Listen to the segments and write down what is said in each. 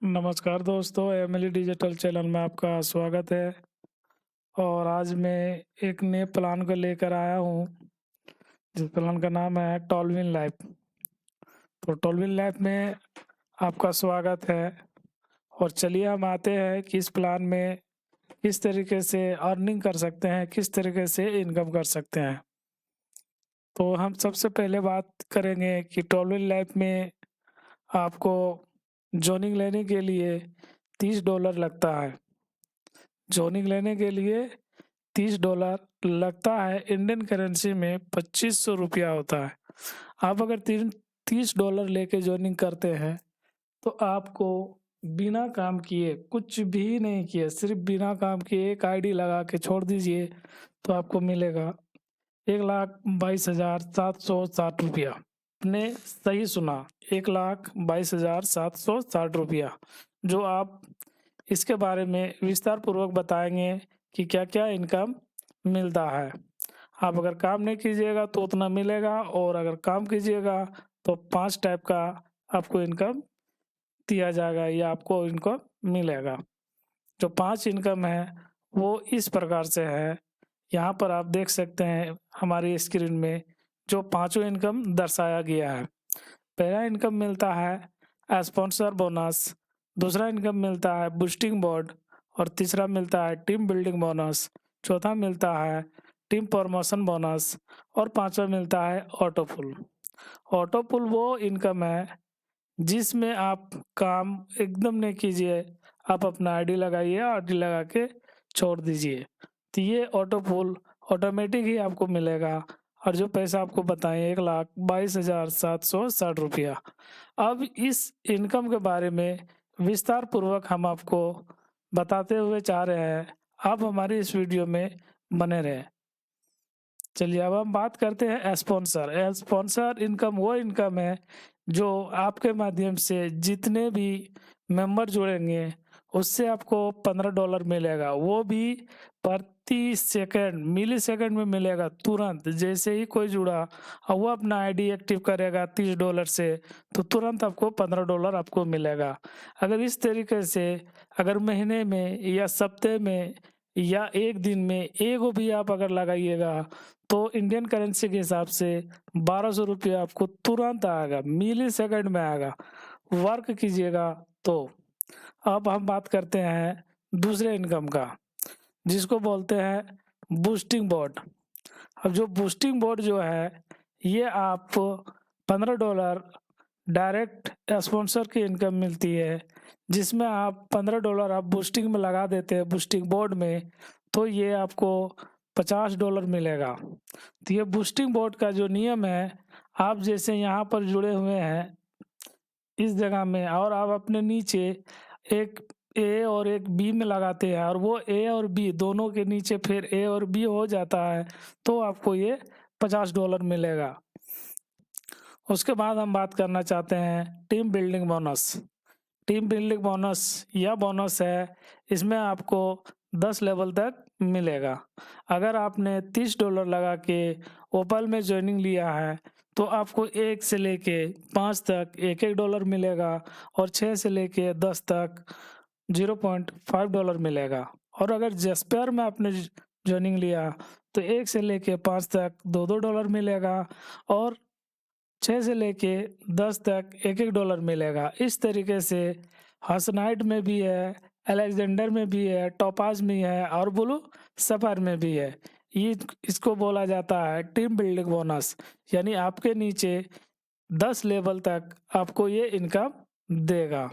नमस्कार दोस्तों, Emily digital channel में आपका स्वागत है। और आज मैं एक नए प्लान को लेकर आया हूँ, जिस प्लान का नाम है टॉलविन लाइफ। तो टॉलविन लाइफ में आपका स्वागत है। और चलिए हम आते हैं कि इस प्लान में किस तरीके से अर्निंग कर सकते हैं, किस तरीके से इनकम कर सकते हैं। तो हम सबसे पहले बात करेंगे कि टॉलविन लाइफ में आपको जॉइनिंग लेने के लिए $30 लगता है। जॉइनिंग लेने के लिए $30 लगता है। इंडियन करेंसी में 2500 रुपया होता है। आप अगर 30 $30 लेके ज्वाइनिंग करते हैं तो आपको बिना काम किए, कुछ भी नहीं किए, सिर्फ बिना काम किए एक आईडी लगा के छोड़ दीजिए तो आपको मिलेगा 1,22,760 आपने सही सुना, 1,22,760 जो आप इसके बारे में विस्तार पूर्वक बताएंगे कि क्या क्या इनकम मिलता है। आप अगर काम नहीं कीजिएगा तो उतना मिलेगा, और अगर काम कीजिएगा तो 5 टाइप का आपको इनकम दिया जाएगा या आपको इनकम मिलेगा। जो 5 इनकम है वो इस प्रकार से है। यहाँ पर आप देख सकते हैं हमारी स्क्रीन में जो पांचों इनकम दर्शाया गया है। पहला इनकम मिलता है स्पॉन्सर बोनस, दूसरा इनकम मिलता है बूस्टिंग बोर्ड, और तीसरा मिलता है टीम बिल्डिंग बोनस, चौथा मिलता है टीम प्रमोशन बोनस, और पांचवा मिलता है ऑटो पुल। ऑटो पुल वो इनकम है जिसमें आप काम एकदम नहीं कीजिए, आप अपना आईडी लगाइए, आईडी लगा के छोड़ दीजिए, तो ये ऑटो पुल ऑटोमेटिक ही आपको मिलेगा। और जो पैसा आपको बताएं 1,22,760 रुपया। अब इस इनकम के बारे में विस्तार पूर्वक हम आपको बताते हुए चाह रहे हैं, आप हमारी इस वीडियो में बने रहें। चलिए अब हम बात करते हैं स्पॉन्सर। स्पॉन्सर इनकम वो इनकम है जो आपके माध्यम से जितने भी मेंबर जुड़ेंगे उससे आपको $15 मिलेगा। वो भी प्रति सेकंड, मिली सेकंड में मिलेगा, तुरंत। जैसे ही कोई जुड़ा और वो अपना आईडी एक्टिव करेगा $30 से, तो तुरंत आपको $15 आपको मिलेगा। अगर इस तरीके से अगर महीने में या सप्ताह में या एक दिन में एगो भी आप अगर लगाइएगा तो इंडियन करेंसी के हिसाब से 1200 रुपया आपको तुरंत आएगा, मिली सेकंड में आएगा, वर्क कीजिएगा तो। अब हम बात करते हैं दूसरे इनकम का, जिसको बोलते हैं बूस्टिंग बोर्ड। अब जो बूस्टिंग बोर्ड जो है ये आप $15 डायरेक्ट स्पॉन्सर की इनकम मिलती है, जिसमें आप $15 आप बूस्टिंग में लगा देते हैं बूस्टिंग बोर्ड में, तो ये आपको $50 मिलेगा। तो ये बूस्टिंग बोर्ड का जो नियम है, आप जैसे यहाँ पर जुड़े हुए हैं इस जगह में, और आप अपने नीचे एक ए और एक बी में लगाते हैं, और वो ए और बी दोनों के नीचे फिर ए और बी हो जाता है, तो आपको ये $50 मिलेगा। उसके बाद हम बात करना चाहते हैं team building bonus. Team building bonus यह बोनस है, इसमें आपको 10 लेवल तक मिलेगा। अगर आपने $30 लगा के ओपल में ज्वाइनिंग लिया है तो आपको 1 से लेके 5 तक $1-1 मिलेगा, और 6 से लेके 10 तक $0.5 मिलेगा। और अगर जेस्पेयर में आपने ज्वाइनिंग लिया तो 1 से लेके 5 तक $2-2 मिलेगा, और 6 से लेके 10 तक $1-1 मिलेगा। इस तरीके से हसनाइट में भी है, अलेक्जेंडर में भी है, टोपाज में है, और ब्लू सफायर में भी है। ये इसको बोला जाता है टीम बिल्डिंग बोनस, यानी आपके नीचे 10 लेवल तक आपको ये इनकम देगा।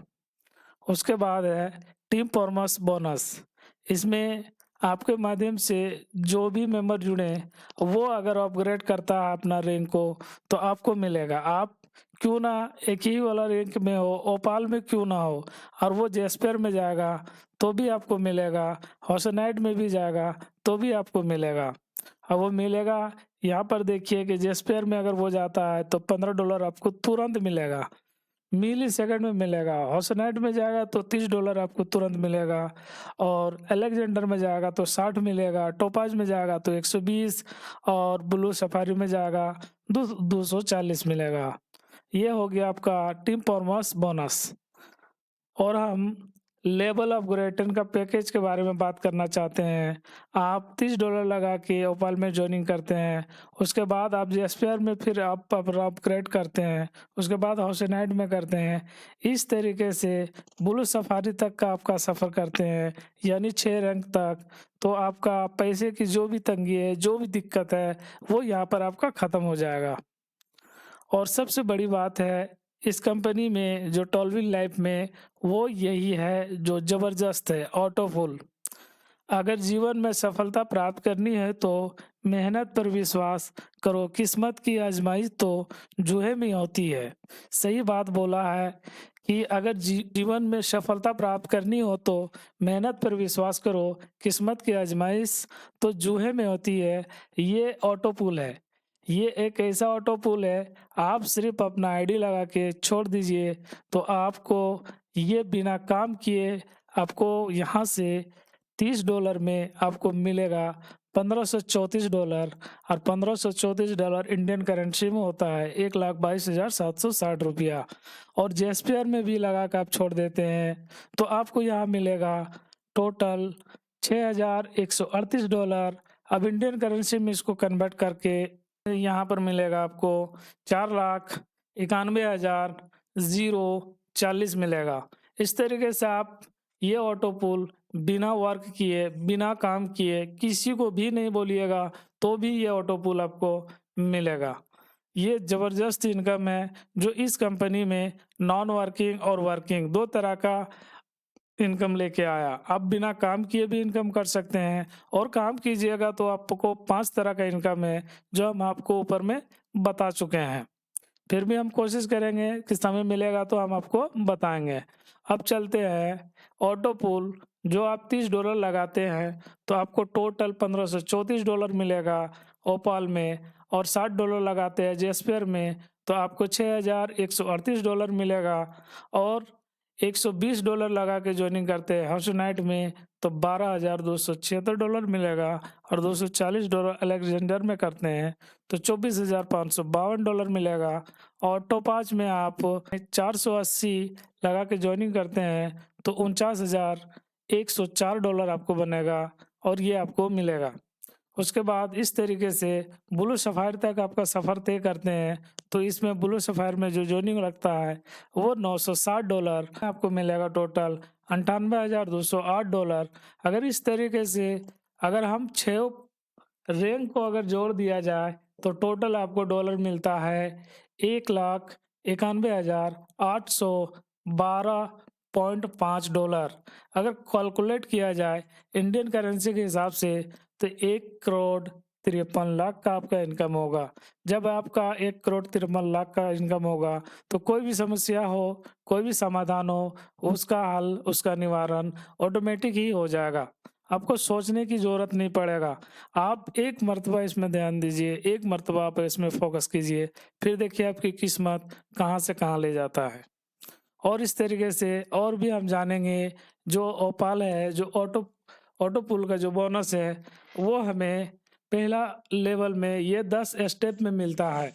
उसके बाद है टीम परफॉर्मेंस बोनस। इसमें आपके माध्यम से जो भी मेंबर जुड़े वो अगर अपग्रेड करता है अपना रैंक को तो आपको मिलेगा। आप क्यों ना एक ही वाला रैंक में हो, ओपाल में क्यों ना हो, और वो जेस्पेयर में जाएगा तो भी आपको मिलेगा, हॉसनाइट में भी जाएगा तो भी आपको मिलेगा। अब वो मिलेगा, यहाँ पर देखिए कि जेस्पेयर में अगर वो जाता है तो $15 आपको तुरंत मिलेगा, मिली सेकंड में मिलेगा। हॉसनाइट में जाएगा तो $30 आपको तुरंत मिलेगा, और अलेक्जेंडर में जाएगा तो 60 मिलेगा, टोपाज में जाएगा तो 120, और ब्लू सफारी में जाएगा 240 मिलेगा। ये हो गया आपका टीम परफॉर्मेंस बोनस। और हम लेवल अपग्रेडेशन का पैकेज के बारे में बात करना चाहते हैं। आप $30 लगा के ओपाल में ज्वाइनिंग करते हैं, उसके बाद आप जेस्पेयर में फिर आप अपग्रेड करते हैं, उसके बाद हाउसनाइट में करते हैं। इस तरीके से ब्लू सफारी तक का आपका सफ़र करते हैं, यानी 6 रैंक तक। तो आपका पैसे की जो भी तंगी है, जो भी दिक्कत है, वो यहाँ पर आपका ख़त्म हो जाएगा। और सबसे बड़ी बात है इस कंपनी में जो टॉलविल लाइफ में, वो यही है जो ज़बरदस्त है, ऑटोफुल। अगर जीवन में सफलता प्राप्त करनी है तो मेहनत पर विश्वास करो, किस्मत की आजमाइश तो जूहे में होती है। सही बात बोला है कि अगर जीवन में सफलता प्राप्त करनी हो तो मेहनत पर विश्वास करो, किस्मत की आजमाइश तो जूहे में होती है। ये ऑटो पुल है, ये एक ऐसा ऑटो पुल है, आप सिर्फ अपना आईडी लगा के छोड़ दीजिए तो आपको ये बिना काम किए आपको यहाँ से $30 में आपको मिलेगा $1534। और $1534 इंडियन करेंसी में होता है 1,22,760 रुपया। और जेस्पेयर में भी लगा कर आप छोड़ देते हैं तो आपको यहाँ मिलेगा टोटल $6,138। अब इंडियन करेंसी में इसको कन्वर्ट करके यहाँ पर मिलेगा आपको 4,91,040 मिलेगा। इस तरीके से आप ये ऑटो पुल बिना वर्क किए, बिना काम किए, किसी को भी नहीं बोलिएगा तो भी ये ऑटो पुल आपको मिलेगा। ये ज़बरदस्त इनकम है जो इस कंपनी में नॉन वर्किंग और वर्किंग 2 तरह का इनकम लेके आया। आप बिना काम किए भी इनकम कर सकते हैं और काम कीजिएगा तो आपको 5 तरह का इनकम है जो हम आपको ऊपर में बता चुके हैं। फिर भी हम कोशिश करेंगे कि समय मिलेगा तो हम आपको बताएंगे। अब चलते हैं ऑटो पुल, जो आप $30 लगाते हैं तो आपको टोटल $1534 मिलेगा ओपाल में, और $60 लगाते हैं जेस्पेयर में तो आपको $6,138 मिलेगा, और $120 लगा के ज्वाइनिंग करते हैं हाउसनाइट में तो $12,276 मिलेगा, और $240 अलेक्जेंडर में करते हैं तो $24,552 मिलेगा। और टॉप 5 में आप 480 लगा के ज्वाइनिंग करते हैं तो $49,104 आपको बनेगा और ये आपको मिलेगा। उसके बाद इस तरीके से ब्लू सफ़ायर तक आपका सफ़र तय करते हैं तो इसमें ब्लू सफ़ायर में जो ज्वाइनिंग लगता है वो $960 आपको मिलेगा, टोटल $98,208। अगर इस तरीके से अगर हम 6 रैंक को अगर जोड़ दिया जाए तो टोटल आपको डॉलर मिलता है $1,91,812.5। अगर कैलकुलेट किया जाए इंडियन करेंसी के हिसाब से तो 1,53,00,000 का आपका इनकम होगा। जब आपका 1,53,00,000 का इनकम होगा तो कोई भी समस्या हो, कोई भी समाधान हो, उसका हल, उसका निवारण ऑटोमेटिक ही हो जाएगा। आपको सोचने की ज़रूरत नहीं पड़ेगा। आप एक मर्तबा इसमें ध्यान दीजिए, एक मर्तबा आप इसमें फ़ोकस कीजिए, फिर देखिए आपकी किस्मत कहाँ से कहाँ ले जाता है। और इस तरीके से और भी हम जानेंगे जो ओपाल है, जो ऑटो पुल का जो बोनस है वो हमें पहला लेवल में ये 10 स्टेप में मिलता है,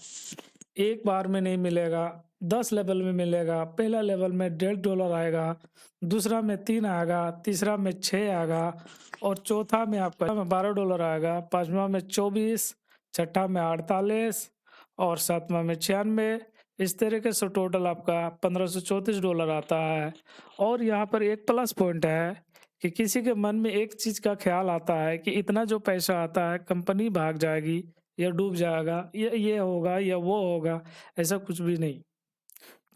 एक बार में नहीं मिलेगा, 10 लेवल में मिलेगा। पहला लेवल में $1.5 आएगा, दूसरा में 3 आएगा, तीसरा में 6 आएगा, और चौथा में आपका $12 आएगा, पाँचवा में 24, छठा में 48 और सातवां में 96। इस तरीके से टोटल आपका $1534 आता है। और यहाँ पर एक प्लस पॉइंट है कि किसी के मन में एक चीज़ का ख्याल आता है कि इतना जो पैसा आता है कंपनी भाग जाएगी या डूब जाएगा या ये होगा या वो होगा, ऐसा कुछ भी नहीं।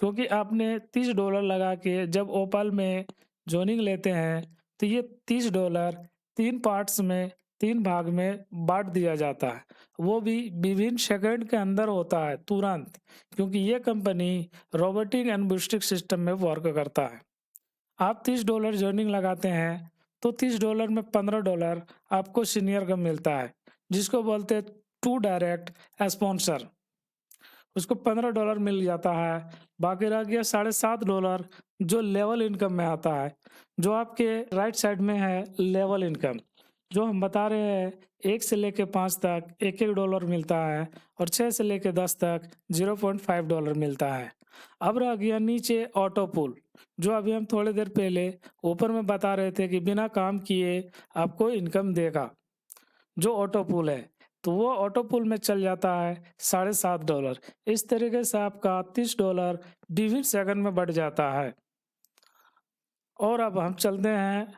क्योंकि आपने $30 लगा के जब ओपाल में ज्वाइनिंग लेते हैं तो ये $30 3 पार्ट्स में, 3 भाग में बाँट दिया जाता है। वो भी विभिन्न सेकंड के अंदर होता है, तुरंत, क्योंकि ये कंपनी रोबोटिक एंड बूस्टिक सिस्टम में वर्क करता है। आप $30 ज्वाइनिंग लगाते हैं तो $30 में $15 आपको सीनियर का मिलता है, जिसको बोलते हैं टू डायरेक्ट स्पॉन्सर, उसको $15 मिल जाता है। बाकी रह गया $7.5 जो लेवल इनकम में आता है, जो आपके राइट साइड में है लेवल इनकम, जो हम बता रहे हैं 1 से लेके 5 तक $1-1 मिलता है, और 6 से लेके 10 तक $0.5 मिलता है। अब रह गया नीचे ऑटो पुल, जो अभी हम थोड़ी देर पहले ऊपर में बता रहे थे कि बिना काम किए आपको इनकम देगा, जो ऑटो पुल है। तो वो ऑटो पुल में चल जाता है $7.5। इस तरीके से आपका $30 विभिन्न सेकंड में बढ़ जाता है। और अब हम चलते हैं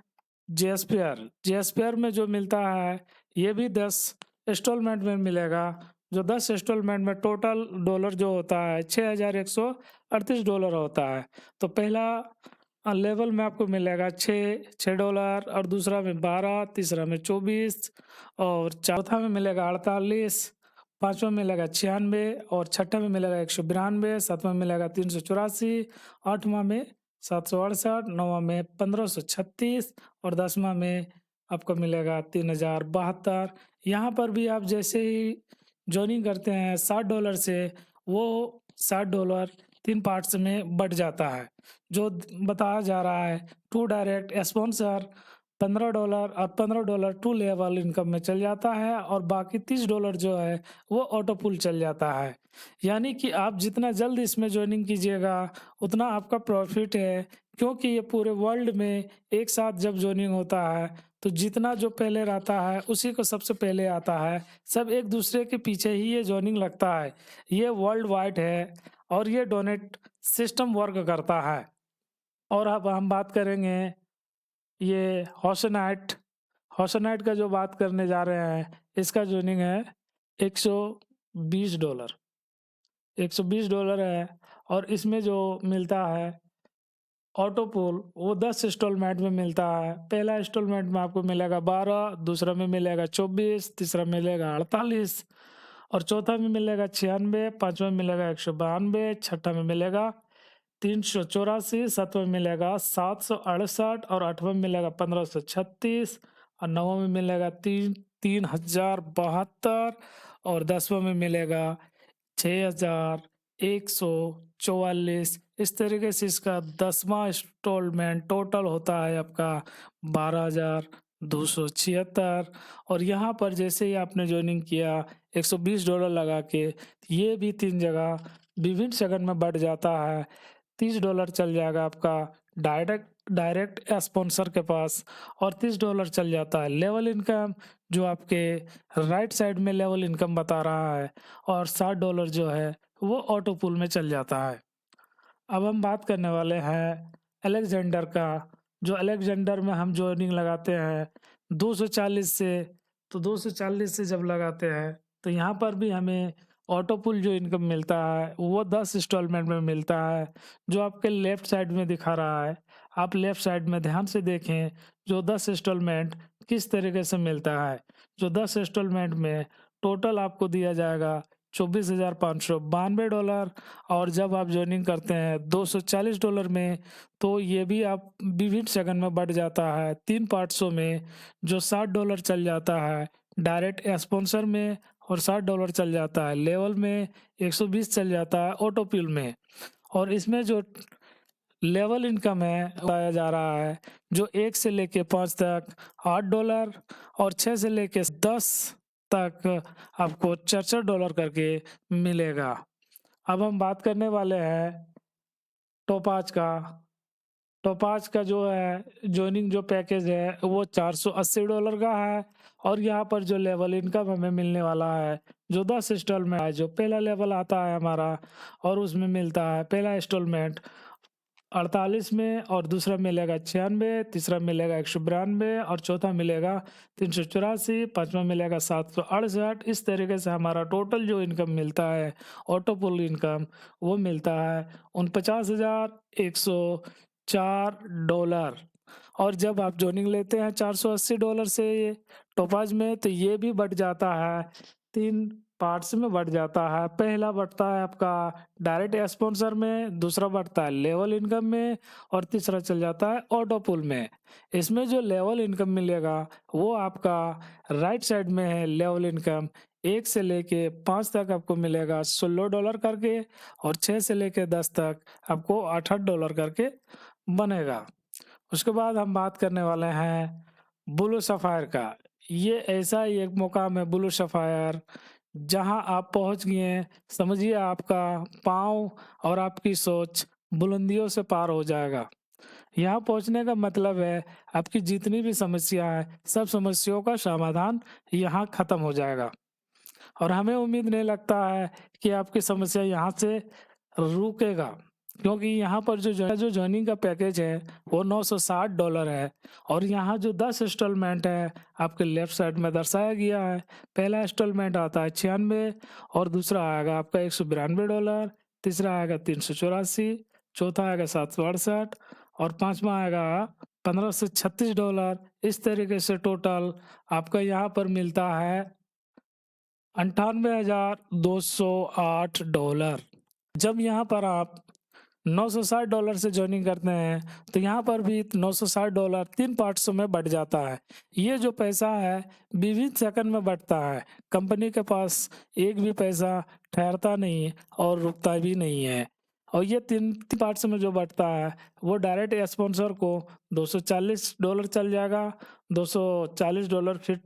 जेएसपीआर। जेएसपीआर में जो मिलता है ये भी 10 इंस्टॉलमेंट में मिलेगा, जो 10 इंस्टॉलमेंट में टोटल डॉलर जो होता है $6,138 होता है। तो पहला लेवल में आपको मिलेगा $6 और दूसरा में 12, तीसरा में 24 और चौथा में मिलेगा 48, पाँचवा में मिलेगा 96 और छठा में मिलेगा 192, सातवां में मिलेगा 384, आठवां में 768, नौवां में 1536 और 10वां में आपको मिलेगा 3072। यहाँ पर भी आप जैसे ही ज्वाइनिंग करते हैं $60 से, वो $60 तीन पार्ट्स में बढ़ जाता है। जो बताया जा रहा है टू डायरेक्ट स्पॉन्सर $15 और $15 टू लेवल इनकम में चल जाता है और बाकी $30 जो है वो ऑटो पुल चल जाता है। यानी कि आप जितना जल्द इसमें ज्वाइनिंग कीजिएगा उतना आपका प्रॉफिट है, क्योंकि ये पूरे वर्ल्ड में एक साथ जब ज्वाइनिंग होता है तो जितना जो पहले रहता है उसी को सबसे पहले आता है। सब एक दूसरे के पीछे ही ये ज्वाइनिंग लगता है। ये वर्ल्ड वाइड है और ये डोनेट सिस्टम वर्क करता है। और अब हम बात करेंगे ये हॉशनाइट। हॉशनाइट का जो बात करने जा रहे हैं, इसका ज्वाइनिंग है $120। $120 है और इसमें जो मिलता है ऑटो पुल वो 10 इंस्टॉलमेंट में मिलता है। पहला इंस्टॉलमेंट में आपको मिलेगा 12, दूसरा में मिलेगा 24, तीसरा मिलेगा 48 और चौथा में मिलेगा 96, पाँचवा में मिलेगा 192, छठा में मिलेगा 384, सातवां में मिलेगा 768 और आठवां में मिलेगा 1536 और नौवां में मिलेगा 3072 और 10वां में मिलेगा 6144। इस तरीके से इसका 10वां इंस्टॉलमेंट टोटल होता है आपका 12,276। और यहाँ पर जैसे ही आपने ज्वाइनिंग किया $120 लगा के, ये भी 3 जगह विभिन्न सेकंड में बढ़ जाता है। $30 चल जाएगा आपका डायरेक्ट स्पॉन्सर के पास और $30 चल जाता है लेवल इनकम, जो आपके राइट साइड में लेवल इनकम बता रहा है, और $60 जो है वो ऑटो पुल में चल जाता है। अब हम बात करने वाले हैं अलेक्जेंडर का। जो अलेक्जेंडर में हम ज्वाइनिंग लगाते हैं 240 से, तो 240 से जब लगाते हैं तो यहाँ पर भी हमें ऑटो पुल जो इनकम मिलता है वो 10 इंस्टॉलमेंट में मिलता है, जो आपके लेफ्ट साइड में दिखा रहा है। आप लेफ्ट साइड में ध्यान से देखें जो 10 इंस्टॉलमेंट किस तरीके से मिलता है। जो 10 इंस्टॉलमेंट में टोटल आपको दिया जाएगा $24,592 और जब आप ज्वाइनिंग करते हैं $240 में, तो ये भी आप विभिन्न सेकंड में बढ़ जाता है 3 पार्ट्सों में। जो $60 चल जाता है डायरेक्ट स्पॉन्सर में और $60 चल जाता है लेवल में, 120 चल जाता है ऑटो पुल में। और इसमें जो लेवल इनकम है बताया जा रहा है, जो 1 से लेके 5 तक $8 और 6 से लेके 10 तक आपको $44 करके मिलेगा। अब हम बात करने वाले हैं टोपाज का। टोपाज का जो है ज्वाइनिंग जो पैकेज है वो $480 का है और यहाँ पर जो लेवल इनकम हमें मिलने वाला है, जो 10 इंस्टॉलमेंट है, जो पहला लेवल आता है हमारा और उसमें मिलता है पहला इंस्टॉलमेंट 48 में और दूसरा मिलेगा 96, तीसरा मिलेगा 192 और चौथा मिलेगा 384, पाँचवा मिलेगा 768। इस तरीके से हमारा टोटल जो इनकम मिलता है ऑटो पुल इनकम वो मिलता है $49,104। और जब आप ज्वाइनिंग लेते हैं $480 से ये टोपाज में, तो ये भी बढ़ जाता है 3 पार्ट्स में बढ़ जाता है। पहला बढ़ता है आपका डायरेक्ट स्पॉन्सर में, दूसरा बढ़ता है लेवल इनकम में और तीसरा चल जाता है ऑटो पुल में। इसमें जो लेवल इनकम मिलेगा वो आपका राइट साइड में है। लेवल इनकम 1 से लेके 5 तक आपको मिलेगा $16 करके और 6 से लेके 10 तक आपको $8 करके बनेगा। उसके बाद हम बात करने वाले हैं ब्लू सफायर का। ये ऐसा ही एक मुकाम है ब्लू सफायर, जहाँ आप पहुँच गए हैं, समझिए आपका पाँव और आपकी सोच बुलंदियों से पार हो जाएगा। यहाँ पहुँचने का मतलब है आपकी जितनी भी समस्या है, सब समस्याओं का समाधान यहाँ ख़त्म हो जाएगा। और हमें उम्मीद नहीं लगता है कि आपकी समस्या यहाँ से रुकेगा, क्योंकि यहाँ पर जो जॉइनिंग का पैकेज है वो $960 है। और यहाँ जो 10 इंस्टॉलमेंट है आपके लेफ्ट साइड में दर्शाया गया है। पहला इंस्टॉलमेंट आता है 96 और दूसरा आएगा आपका $192, तीसरा आएगा 384, चौथा आएगा 768 और पांचवा आएगा $1536। इस तरीके से टोटल आपका यहाँ पर मिलता है $98,208। जब यहाँ पर आप $960 से ज्वाइनिंग करते हैं तो यहाँ पर भी $960 3 पार्ट्सों में बढ़ जाता है। ये जो पैसा है विविध सेकंड में बढ़ता है। कंपनी के पास एक भी पैसा ठहरता नहीं है और रुकता भी नहीं है। और ये तीन पार्ट्स में जो बढ़ता है वो डायरेक्ट स्पॉन्सर को $240 चल जाएगा, $240 फिर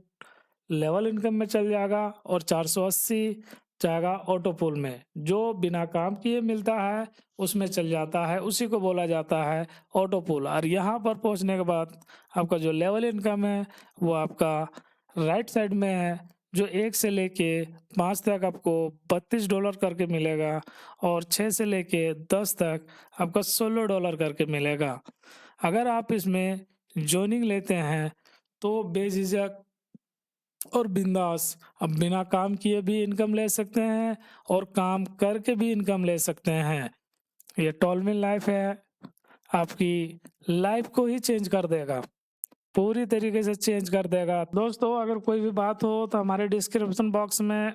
लेवल इनकम में चल जाएगा और 480 जाएगा ऑटो पुल में। जो बिना काम किए मिलता है उसमें चल जाता है, उसी को बोला जाता है ऑटो पुल। और यहाँ पर पहुँचने के बाद आपका जो लेवल इनकम है वो आपका राइट साइड में है, जो 1 से लेके 5 तक आपको $32 करके मिलेगा और 6 से लेके 10 तक आपका $16 करके मिलेगा। अगर आप इसमें जॉइनिंग लेते हैं तो बेझिझक और बिंदास अब बिना काम किए भी इनकम ले सकते हैं और काम करके भी इनकम ले सकते हैं। ये टॉलमिन लाइफ है, आपकी लाइफ को ही चेंज कर देगा, पूरी तरीके से चेंज कर देगा। दोस्तों अगर कोई भी बात हो तो हमारे डिस्क्रिप्शन बॉक्स में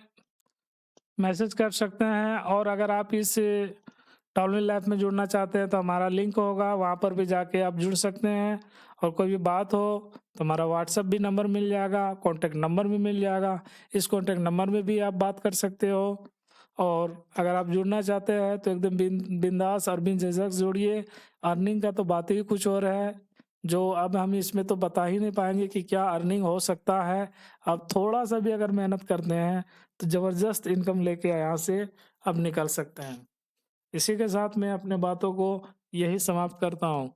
मैसेज कर सकते हैं। और अगर आप इस टॉलमिन लाइफ में जुड़ना चाहते हैं तो हमारा लिंक होगा, वहाँ पर भी जाके आप जुड़ सकते हैं। और कोई भी बात हो तो हमारा व्हाट्सएप भी नंबर मिल जाएगा, कॉन्टैक्ट नंबर भी मिल जाएगा। इस कॉन्टैक्ट नंबर में भी आप बात कर सकते हो। और अगर आप जुड़ना चाहते हैं तो एकदम बिंदास और बिनझिझक जुड़िए। अर्निंग का तो बात ही कुछ और है, जो अब हम इसमें तो बता ही नहीं पाएंगे कि क्या अर्निंग हो सकता है। अब थोड़ा सा भी अगर मेहनत करते हैं तो ज़बरदस्त इनकम लेके यहाँ से अब निकल सकते हैं। इसी के साथ मैं अपने बातों को यही समाप्त करता हूँ।